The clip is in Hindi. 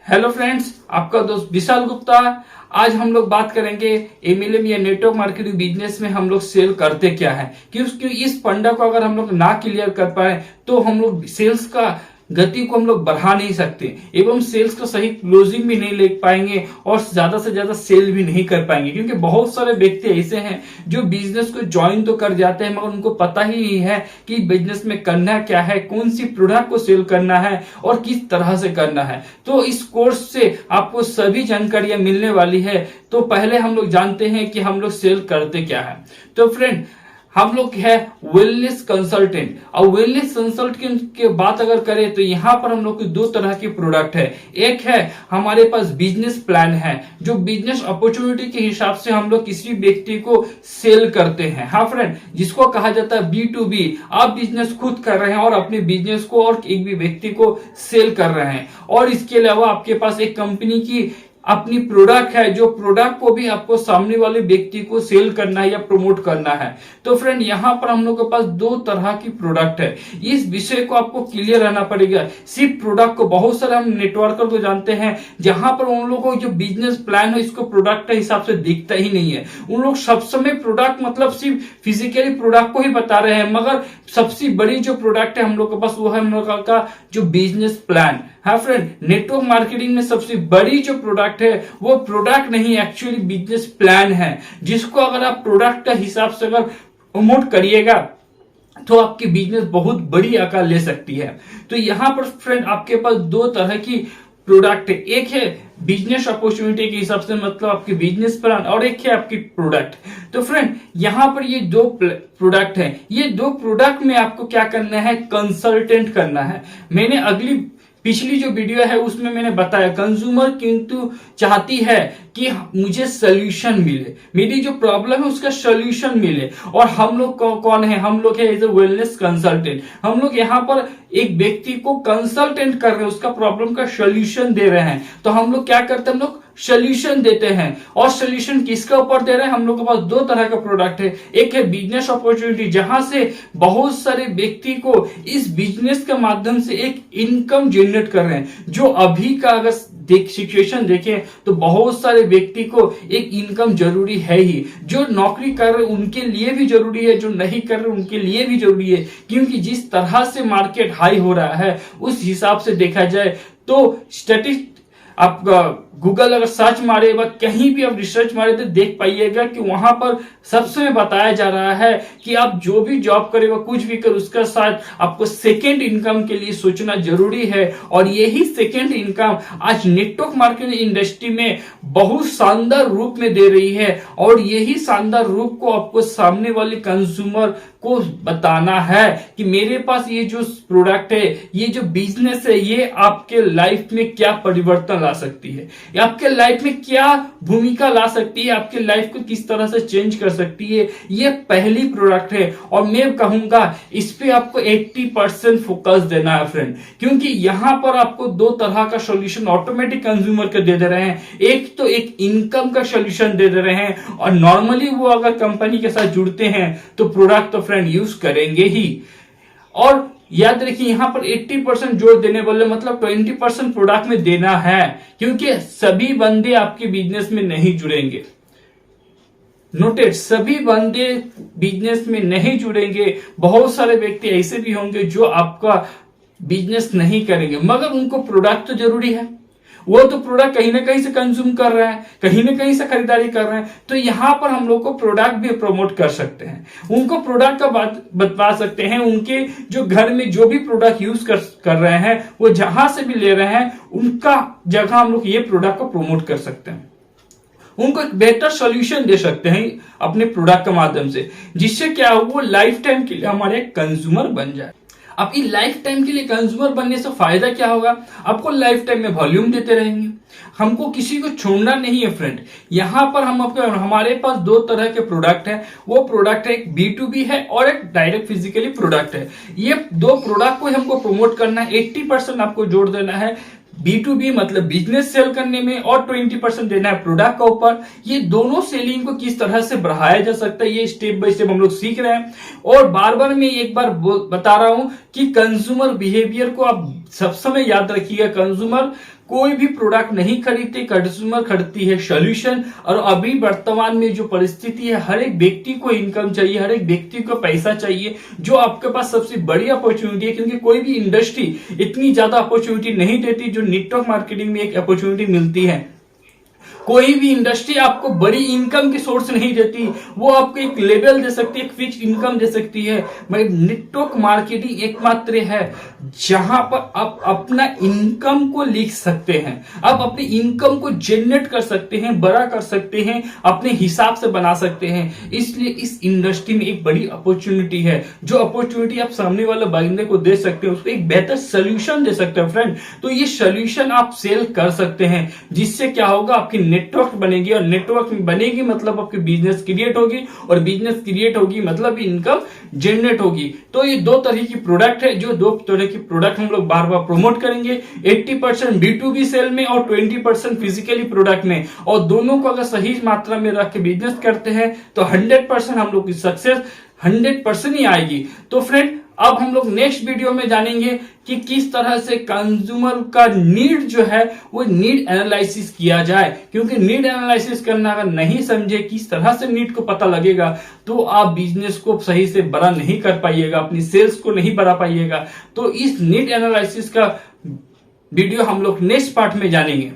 हेलो फ्रेंड्स, आपका दोस्त विशाल गुप्ता। आज हम लोग बात करेंगे एमएलएम या नेटवर्क मार्केटिंग बिजनेस में हम लोग सेल करते क्या है। क्योंकि इस फंडा को अगर हम लोग ना क्लियर कर पाए तो हम लोग सेल्स का गति को हम लोग बढ़ा नहीं सकते एवं सेल्स का सही क्लोजिंग भी नहीं ले पाएंगे और ज्यादा से ज्यादा सेल भी नहीं कर पाएंगे। क्योंकि बहुत सारे व्यक्ति ऐसे हैं जो बिजनेस को ज्वाइन तो कर जाते हैं मगर उनको पता ही नहीं है कि बिजनेस में करना क्या है, कौन सी प्रोडक्ट को सेल करना है और किस तरह से करना है। तो इस कोर्स से आपको सभी जानकारियां मिलने वाली है। तो पहले हम लोग जानते हैं कि हम लोग सेल करते क्या है। तो फ्रेंड, हम लोग है वेलनेस कंसल्टेंट। और वेलनेस कंसल्टेंट की बात अगर करें तो यहाँ पर हम लोग की दो तरह की प्रोडक्ट है। एक है हमारे पास बिजनेस प्लान है, जो बिजनेस अपॉर्चुनिटी के हिसाब से हम लोग किसी व्यक्ति को सेल करते हैं। हाँ फ्रेंड, जिसको कहा जाता है B2B। आप बिजनेस खुद कर रहे हैं और अपने बिजनेस को और एक भी व्यक्ति को सेल कर रहे हैं। और इसके अलावा आपके पास एक कंपनी की अपनी प्रोडक्ट है, जो प्रोडक्ट को भी आपको सामने वाले व्यक्ति को सेल करना है या प्रमोट करना है। तो फ्रेंड, यहाँ पर हम लोग के पास दो तरह की प्रोडक्ट है। इस विषय को आपको क्लियर रहना पड़ेगा। सिर्फ प्रोडक्ट को बहुत सारे हम नेटवर्कर को जानते हैं जहां पर उन लोगों को जो बिजनेस प्लान है इसको प्रोडक्ट के हिसाब से दिखता ही नहीं है। उन लोग सब समय प्रोडक्ट मतलब सिर्फ फिजिकली प्रोडक्ट को ही बता रहे हैं, मगर सबसे बड़ी जो प्रोडक्ट है हम लोग के पास वो है हम लोग का जो बिजनेस प्लान। हाँ फ्रेंड, नेटवर्क मार्केटिंग में सबसे बड़ी जो प्रोडक्ट है वो प्रोडक्ट नहीं, एक्चुअली बिजनेस प्लान है, जिसको अगर आप प्रोडक्ट के हिसाब से अगर प्रमोट करिएगा तो आपकी बिजनेस बहुत बड़ी आकार ले सकती है। तो यहाँ पर फ्रेंड आपके पास दो तरह की प्रोडक्ट है। एक है बिजनेस अपॉर्चुनिटी के हिसाब से मतलब आपकी बिजनेस प्लान, और एक है आपकी प्रोडक्ट। तो फ्रेंड, यहाँ पर ये दो प्रोडक्ट है। ये दो प्रोडक्ट में आपको क्या करना है, कंसल्टेंट करना है। मैंने पिछली जो वीडियो है उसमें मैंने बताया कंज्यूमर किंतु चाहती है कि मुझे सोल्यूशन मिले, मेरी जो प्रॉब्लम है उसका सोल्यूशन मिले। और हम लोग कौन है, हम लोग है एज ए वेलनेस कंसल्टेंट। हम लोग यहाँ पर एक व्यक्ति को कंसल्टेंट कर रहे हैं, उसका प्रॉब्लम का सोल्यूशन दे रहे हैं। तो हम लोग क्या करते हैं, हम लोग सोल्यूशन देते हैं। और सोल्यूशन किसके ऊपर दे रहे हैं, हम लोग के पास दो तरह का प्रोडक्ट है। एक है बिजनेस अपॉर्चुनिटी, जहां से बहुत सारे व्यक्ति को इस बिजनेस के माध्यम से एक इनकम जनरेट कर रहे हैं। जो अभी का अगर सिचुएशन देखें तो बहुत सारे व्यक्ति को एक इनकम जरूरी है ही। जो नौकरी कर रहे उनके लिए भी जरूरी है, जो नहीं कर रहे उनके लिए भी जरूरी है। क्योंकि जिस तरह से मार्केट हाई हो रहा है उस हिसाब से देखा जाए तो स्टैटिस्टिक्स आप गूगल अगर सर्च मारे व कहीं भी आप रिसर्च मारे तो देख पाइएगा कि वहां पर सबसे बताया जा रहा है कि आप जो भी जॉब करे व कुछ भी कर उसका साथ आपको सेकेंड इनकम के लिए सोचना जरूरी है। और यही सेकेंड इनकम आज नेटवर्क मार्केटिंग इंडस्ट्री में बहुत शानदार रूप में दे रही है। और यही शानदार रूप को आपको सामने वाले कंज्यूमर को बताना है कि मेरे पास ये जो प्रोडक्ट है, ये जो बिजनेस है, ये आपके लाइफ में क्या परिवर्तन ला सकती है, आपके लाइफ में क्या भूमिका ला सकती है, आपके लाइफ को किस तरह से चेंज कर सकती है। ये पहली प्रोडक्ट है और मैं कहूंगा इस पे आपको 80% फोकस देना है फ्रेंड। क्योंकि यहां पर आपको दो तरह का सॉल्यूशन ऑटोमेटिक कंज्यूमर के दे रहे हैं। एक तो एक इनकम का सॉल्यूशन दे रहे हैं, और नॉर्मली वो अगर कंपनी के साथ जुड़ते हैं तो प्रोडक्ट तो फ्रेंड यूज करेंगे ही। और याद रखिए यहाँ पर 80% जोड़ देने वाले मतलब 20% प्रोडक्ट में देना है। क्योंकि सभी बंदे आपके बिजनेस में नहीं जुड़ेंगे। नोटेड, सभी बंदे बिजनेस में नहीं जुड़ेंगे। बहुत सारे व्यक्ति ऐसे भी होंगे जो आपका बिजनेस नहीं करेंगे, मगर उनको प्रोडक्ट तो जरूरी है। वो तो प्रोडक्ट कहीं ना कहीं से कंज्यूम कर रहे हैं, कहीं ना कहीं से खरीदारी कर रहे हैं। तो यहाँ पर हम लोग को प्रोडक्ट भी प्रमोट कर सकते हैं, उनको प्रोडक्ट का बात बता सकते हैं। उनके जो घर में जो भी प्रोडक्ट यूज कर रहे हैं, वो जहां से भी ले रहे हैं, उनका जगह हम लोग ये प्रोडक्ट को प्रमोट कर सकते हैं। उनको एक बेहतर सोल्यूशन दे सकते हैं अपने प्रोडक्ट के माध्यम से, जिससे क्या हो, वो लाइफ टाइम के लिए हमारे कंज्यूमर बन जाए। अब ये लाइफ टाइम के लिए कंज्यूमर बनने से फायदा क्या होगा, आपको लाइफ टाइम में वॉल्यूम देते रहेंगे। हमको किसी को छोड़ना नहीं है फ्रेंड। यहाँ पर हमारे पास दो तरह के प्रोडक्ट है। वो प्रोडक्ट है, एक B2B है और एक डायरेक्ट फिजिकली प्रोडक्ट है। ये दो प्रोडक्ट को हमको प्रमोट करना है। 80% आपको जोड़ देना है B2B मतलब बिजनेस सेल करने में, और 20% देना है प्रोडक्ट का ऊपर। ये दोनों सेलिंग को किस तरह से बढ़ाया जा सकता है ये स्टेप बाय स्टेप हम लोग सीख रहे हैं। और बार बार मैं एक बार बता रहा हूं कि कंज्यूमर बिहेवियर को आप सब समय याद रखिएगा। कंज्यूमर कोई भी प्रोडक्ट नहीं खरीदते, कंज्यूमर खरीदती है सॉल्यूशन। और अभी वर्तमान में जो परिस्थिति है, हर एक व्यक्ति को इनकम चाहिए, हर एक व्यक्ति को पैसा चाहिए, जो आपके पास सबसे बड़ी अपॉर्चुनिटी है, क्योंकि कोई भी इंडस्ट्री इतनी ज्यादा अपॉर्चुनिटी नहीं देती जो नेटवर्क मार्केटिंग में एक अपॉर्चुनिटी मिलती है। कोई भी इंडस्ट्री आपको बड़ी इनकम की सोर्स नहीं देती, वो आपको एक लेवल दे सकती है, एक फिक्स इनकम दे सकती है। मगर नेटवर्क मार्केटिंग एकमात्र है जहां पर आप अपना इनकम को लिख सकते हैं, आप अपनी इनकम को जनरेट कर सकते हैं, बड़ा कर सकते हैं, अपने हिसाब से बना सकते हैं। इसलिए इस इंडस्ट्री में एक बड़ी अपॉर्चुनिटी है, जो अपॉर्चुनिटी आप सामने वाले बंदे को दे सकते हैं, उसको एक बेहतर सोल्यूशन दे सकते हैं फ्रेंड। तो ये सोल्यूशन आप सेल कर सकते हैं, जिससे क्या होगा, आपकी नेटवर्क बनेगी, और नेटवर्क बनेगी मतलब आपकी बिजनेस क्रिएट होगी, और बिजनेस क्रिएट होगी मतलब इनकम जनरेट होगी। तो ये दो तरह की प्रोडक्ट है, जो दो तरह की प्रोडक्ट हम लोग बार बार प्रमोट करेंगे। 80% B2B सेल में और 20% फिजिकली प्रोडक्ट में, और दोनों को अगर सही मात्रा में रख के बिजनेस करते हैं तो 100% हम लोग की सक्सेस 100% ही आएगी। तो फ्रेंड, अब हम लोग नेक्स्ट वीडियो में जानेंगे कि किस तरह से कंज्यूमर का नीड जो है वो नीड एनालिसिस किया जाए, क्योंकि नीड एनालिसिस करना अगर नहीं समझे, किस तरह से नीड को पता लगेगा, तो आप बिजनेस को सही से बड़ा नहीं कर पाइएगा, अपनी सेल्स को नहीं बढ़ा पाइएगा। तो इस नीड एनालिसिस का वीडियो हम लोग नेक्स्ट पार्ट में जानेंगे।